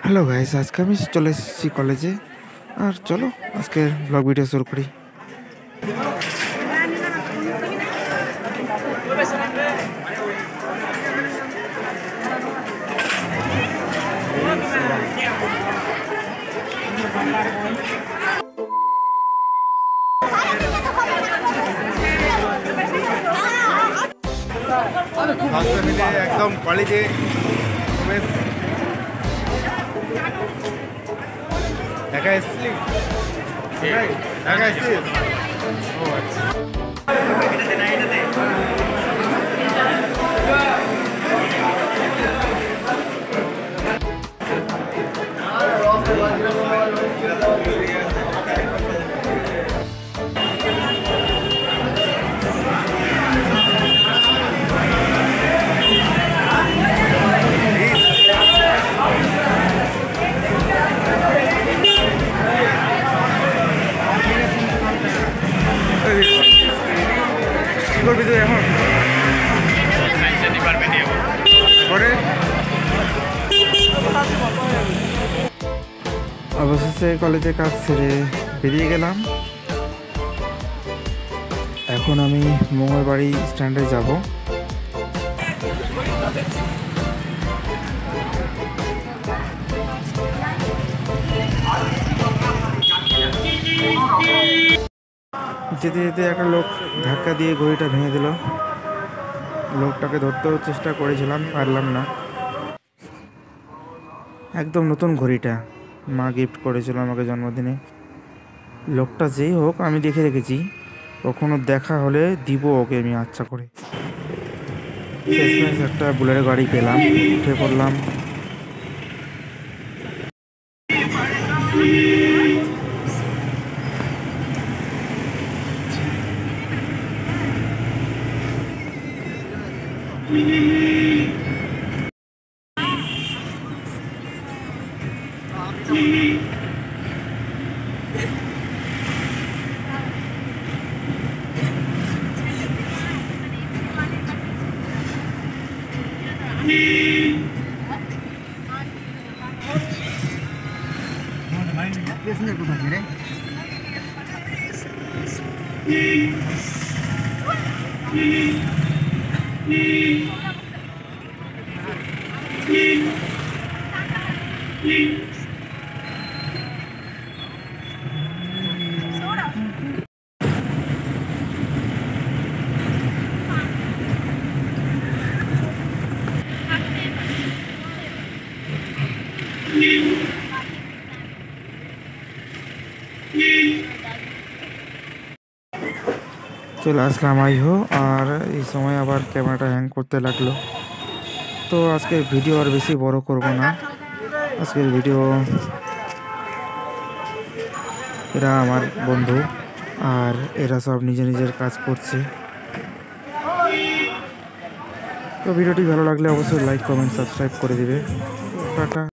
Hello guys, আজকে আমি চলে এসেছি কলেজে। আর চলো আজকে ব্লগ ভিডিও শুরু করি। মিলে একদম কলেজে একা এসেছিলি? একা এসেছিস? ও আচ্ছা। কি করবি তুই এখন? অবশেষে কলেজে কাজ ছেড়ে বেরিয়ে গেলাম। এখন আমি মঙ্গলবাড়ি স্ট্যান্ডে যাব। যেতে যেতে একটা লোক ধাক্কা দিয়ে ঘড়িটা ভেঙে দিল। লোকটাকে ধরতেও চেষ্টা করেছিলাম, পারলাম না। একদম নতুন ঘড়িটা মা গিফট করেছিল আমাকে জন্মদিনে। লোকটা যেই হোক আমি দেখে রেখেছি, কখনো দেখা হলে দিব ওকে আমি আচ্ছা করে। শেষমেশ একটা বুলেরো গাড়ি পেলাম, উঠে পড়লাম। চলে আসলাম আইহো, আর এই সময় আবার ক্যামেরাটা হ্যাং করতে লাগলো। তো আজকের ভিডিও আর বেশি বড় করব না। আজকের ভিডিও, এরা আমার বন্ধু আর এরা সব নিজের কাজ করছে। তো ভিডিওটি ভালো লাগলে অবশ্যই লাইক, কমেন্ট, সাবস্ক্রাইব করে দিবে। টাটা।